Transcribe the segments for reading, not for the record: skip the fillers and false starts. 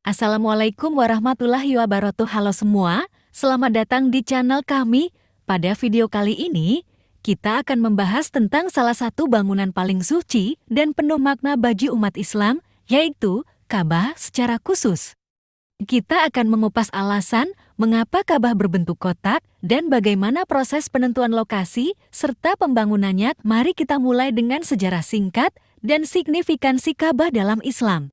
Assalamualaikum warahmatullahi wabarakatuh. Halo semua, selamat datang di channel kami. Pada video kali ini, kita akan membahas tentang salah satu bangunan paling suci dan penuh makna bagi umat Islam, yaitu Ka'bah secara khusus. Kita akan mengupas alasan mengapa Ka'bah berbentuk kotak dan bagaimana proses penentuan lokasi serta pembangunannya. Mari kita mulai dengan sejarah singkat dan signifikansi Ka'bah dalam Islam.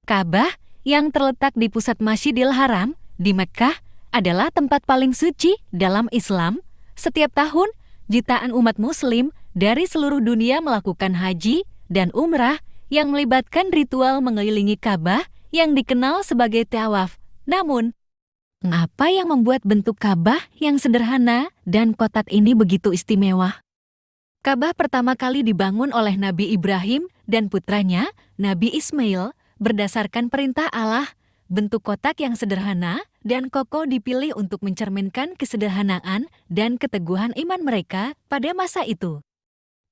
Ka'bah yang terletak di pusat Masjidil Haram di Mekkah adalah tempat paling suci dalam Islam. Setiap tahun, jutaan umat Muslim dari seluruh dunia melakukan haji dan umrah yang melibatkan ritual mengelilingi Ka'bah yang dikenal sebagai tawaf. Namun, apa yang membuat bentuk Ka'bah yang sederhana dan kotak ini begitu istimewa? Ka'bah pertama kali dibangun oleh Nabi Ibrahim dan putranya, Nabi Ismail. Berdasarkan perintah Allah, bentuk kotak yang sederhana dan kokoh dipilih untuk mencerminkan kesederhanaan dan keteguhan iman mereka pada masa itu.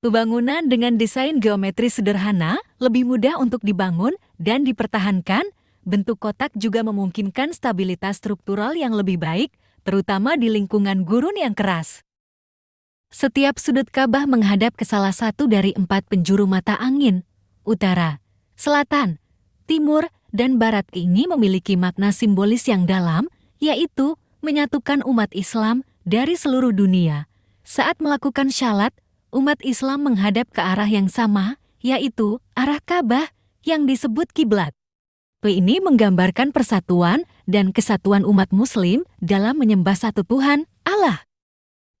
Bangunan dengan desain geometri sederhana lebih mudah untuk dibangun dan dipertahankan. Bentuk kotak juga memungkinkan stabilitas struktural yang lebih baik, terutama di lingkungan gurun yang keras. Setiap sudut Ka'bah menghadap ke salah satu dari 4 penjuru mata angin, utara, selatan, timur, dan barat. Ini memiliki makna simbolis yang dalam, yaitu menyatukan umat Islam dari seluruh dunia. Saat melakukan syalat, umat Islam menghadap ke arah yang sama, yaitu arah Ka'bah yang disebut kiblat. Ini menggambarkan persatuan dan kesatuan umat Muslim dalam menyembah satu Tuhan, Allah.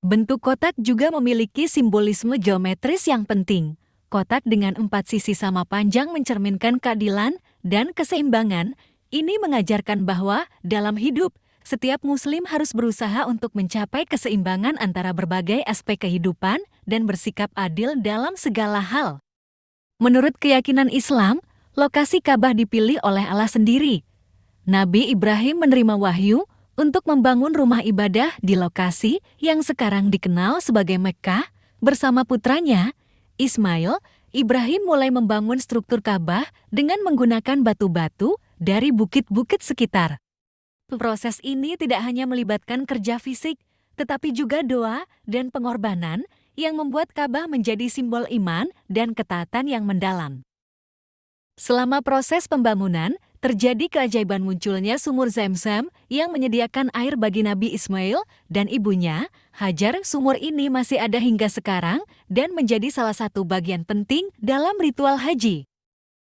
Bentuk kotak juga memiliki simbolisme geometris yang penting. Kotak dengan 4 sisi sama panjang mencerminkan keadilan dan keseimbangan. Ini mengajarkan bahwa dalam hidup, setiap Muslim harus berusaha untuk mencapai keseimbangan antara berbagai aspek kehidupan dan bersikap adil dalam segala hal. Menurut keyakinan Islam, lokasi Ka'bah dipilih oleh Allah sendiri. Nabi Ibrahim menerima wahyu untuk membangun rumah ibadah di lokasi yang sekarang dikenal sebagai Mekkah bersama putranya, Ismail. Ibrahim mulai membangun struktur Ka'bah dengan menggunakan batu-batu dari bukit-bukit sekitar. Proses ini tidak hanya melibatkan kerja fisik, tetapi juga doa dan pengorbanan yang membuat Ka'bah menjadi simbol iman dan ketaatan yang mendalam. Selama proses pembangunan, terjadi keajaiban munculnya sumur Zamzam yang menyediakan air bagi Nabi Ismail dan ibunya, Hajar. Sumur ini masih ada hingga sekarang dan menjadi salah satu bagian penting dalam ritual haji.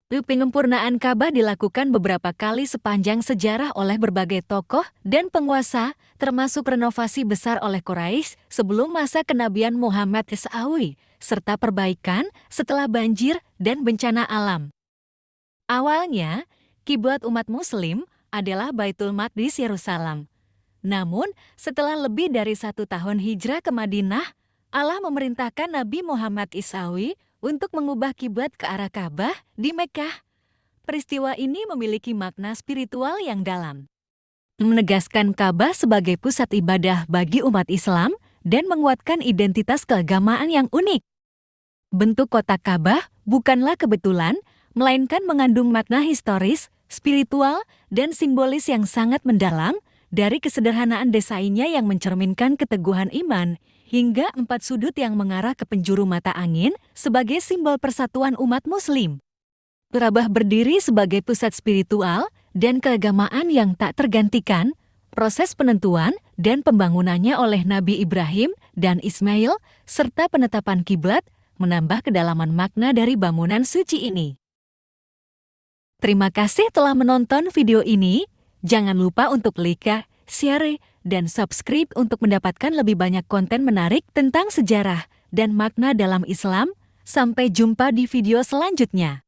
Penyempurnaan Ka'bah dilakukan beberapa kali sepanjang sejarah oleh berbagai tokoh dan penguasa, termasuk renovasi besar oleh Quraisy sebelum masa kenabian Muhammad SAW, serta perbaikan setelah banjir dan bencana alam. Awalnya, kiblat umat Muslim adalah Baitul Maqdis Yerusalem. Namun, setelah lebih dari 1 tahun hijrah ke Madinah, Allah memerintahkan Nabi Muhammad SAW untuk mengubah kiblat ke arah Ka'bah di Mekkah. Peristiwa ini memiliki makna spiritual yang dalam, menegaskan Ka'bah sebagai pusat ibadah bagi umat Islam dan menguatkan identitas keagamaan yang unik. Bentuk kotak Ka'bah bukanlah kebetulan, melainkan mengandung makna historis, spiritual, dan simbolis yang sangat mendalam. Dari kesederhanaan desainnya yang mencerminkan keteguhan iman, hingga 4 sudut yang mengarah ke penjuru mata angin sebagai simbol persatuan umat Muslim. Ka'bah berdiri sebagai pusat spiritual dan keagamaan yang tak tergantikan. Proses penentuan dan pembangunannya oleh Nabi Ibrahim dan Ismail, serta penetapan kiblat, menambah kedalaman makna dari bangunan suci ini. Terima kasih telah menonton video ini. Jangan lupa untuk like, share, dan subscribe untuk mendapatkan lebih banyak konten menarik tentang sejarah dan makna dalam Islam. Sampai jumpa di video selanjutnya.